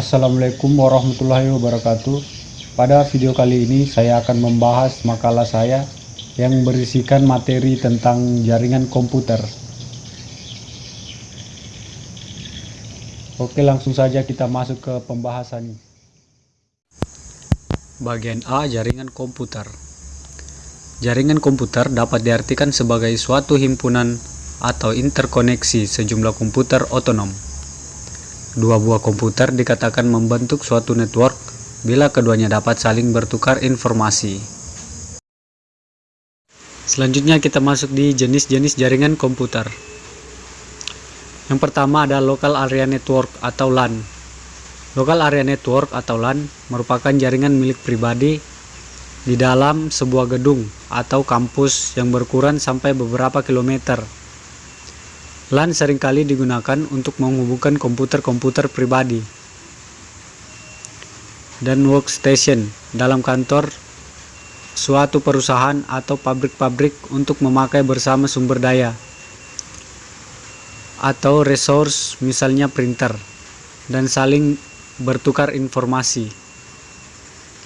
Assalamualaikum warahmatullahi wabarakatuh. Pada video kali ini saya akan membahas makalah saya yang berisikan materi tentang jaringan komputer. Oke, langsung saja kita masuk ke pembahasan. Bagian A, jaringan komputer. Jaringan komputer dapat diartikan sebagai suatu himpunan atau interkoneksi sejumlah komputer otonom. Dua buah komputer dikatakan membentuk suatu network bila keduanya dapat saling bertukar informasi. Selanjutnya kita masuk di jenis-jenis jaringan komputer. Yang pertama ada Local Area Network atau LAN. Local Area Network atau LAN merupakan jaringan milik pribadi di dalam sebuah gedung atau kampus yang berukuran sampai beberapa kilometer. LAN seringkali digunakan untuk menghubungkan komputer-komputer pribadi dan workstation dalam kantor suatu perusahaan atau pabrik-pabrik untuk memakai bersama sumber daya atau resource, misalnya printer, dan saling bertukar informasi.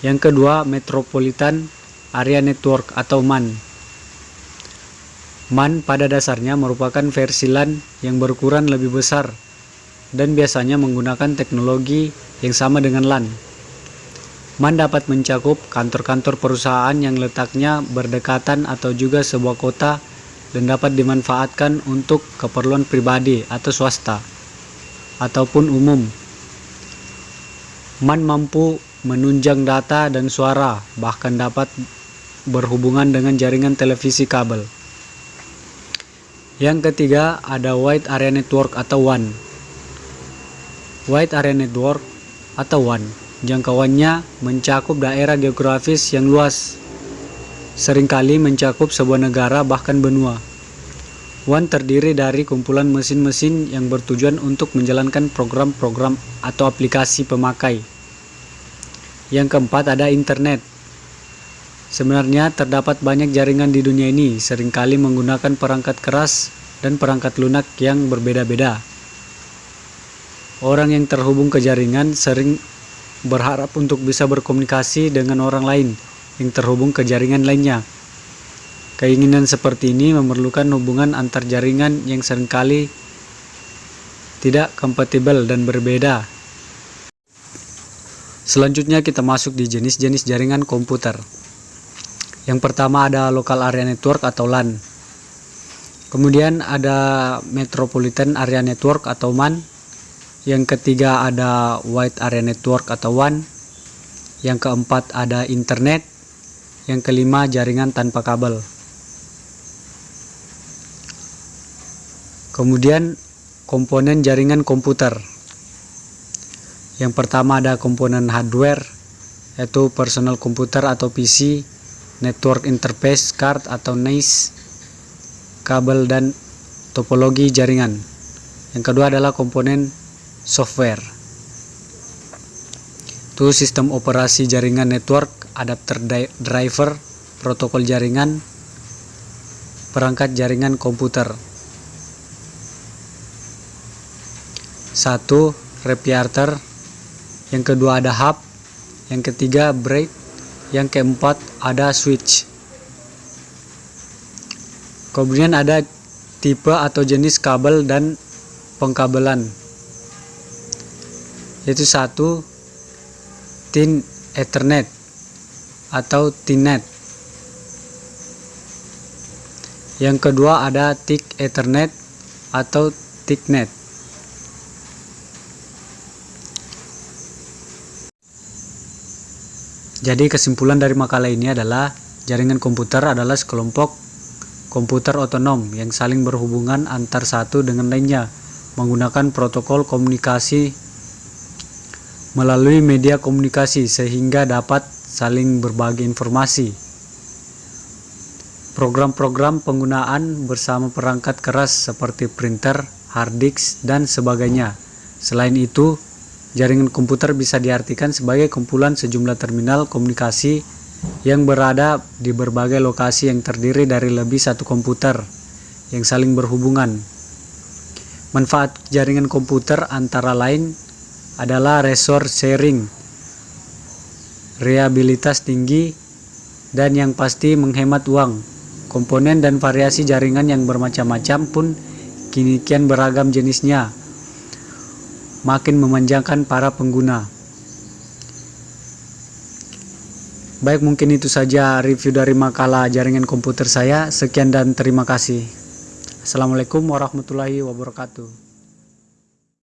Yang kedua, Metropolitan Area Network atau MAN. MAN pada dasarnya merupakan versi LAN yang berukuran lebih besar dan biasanya menggunakan teknologi yang sama dengan LAN. MAN dapat mencakup kantor-kantor perusahaan yang letaknya berdekatan atau juga sebuah kota dan dapat dimanfaatkan untuk keperluan pribadi atau swasta ataupun umum. MAN mampu menunjang data dan suara, bahkan dapat berhubungan dengan jaringan televisi kabel. Yang ketiga ada Wide Area Network atau WAN. Wide Area Network atau WAN jangkauannya mencakup daerah geografis yang luas, seringkali mencakup sebuah negara bahkan benua. WAN terdiri dari kumpulan mesin-mesin yang bertujuan untuk menjalankan program-program atau aplikasi pemakai. Yang keempat ada internet. Sebenarnya terdapat banyak jaringan di dunia ini, seringkali menggunakan perangkat keras dan perangkat lunak yang berbeda-beda. Orang yang terhubung ke jaringan sering berharap untuk bisa berkomunikasi dengan orang lain yang terhubung ke jaringan lainnya. Keinginan seperti ini memerlukan hubungan antar jaringan yang seringkali tidak kompatibel dan berbeda. Selanjutnya kita masuk di jenis-jenis jaringan komputer. Yang pertama ada Local Area Network atau LAN. Kemudian ada Metropolitan Area Network atau MAN. Yang ketiga ada Wide Area Network atau WAN. Yang keempat ada internet. Yang kelima jaringan tanpa kabel. Kemudian komponen jaringan komputer. Yang pertama ada komponen hardware, yaitu personal computer atau PC, network interface card atau NIC, kabel dan topologi jaringan. Yang kedua adalah komponen software. Itu sistem operasi jaringan network, adapter driver, protokol jaringan, perangkat jaringan komputer. 1. Repeater. Yang kedua ada hub. Yang ketiga break. Yang keempat ada switch. Kemudian ada tipe atau jenis kabel dan pengkabelan, yaitu 1. Thin Ethernet atau Thinet. Yang kedua ada Thick Ethernet atau Thicknet. Jadi kesimpulan dari makalah ini adalah jaringan komputer adalah sekelompok komputer otonom yang saling berhubungan antar satu dengan lainnya menggunakan protokol komunikasi melalui media komunikasi sehingga dapat saling berbagi informasi. Program-program penggunaan bersama perangkat keras seperti printer, hard disk, dan sebagainya. Selain itu, jaringan komputer bisa diartikan sebagai kumpulan sejumlah terminal komunikasi yang berada di berbagai lokasi yang terdiri dari lebih satu komputer yang saling berhubungan. Manfaat jaringan komputer antara lain adalah resource sharing, reliabilitas tinggi, dan yang pasti menghemat uang. Komponen dan variasi jaringan yang bermacam-macam pun kini kian beragam jenisnya, makin memanjakan para pengguna. Baik, mungkin itu saja review dari makalah jaringan komputer saya. Sekian dan terima kasih. Assalamualaikum warahmatullahi wabarakatuh.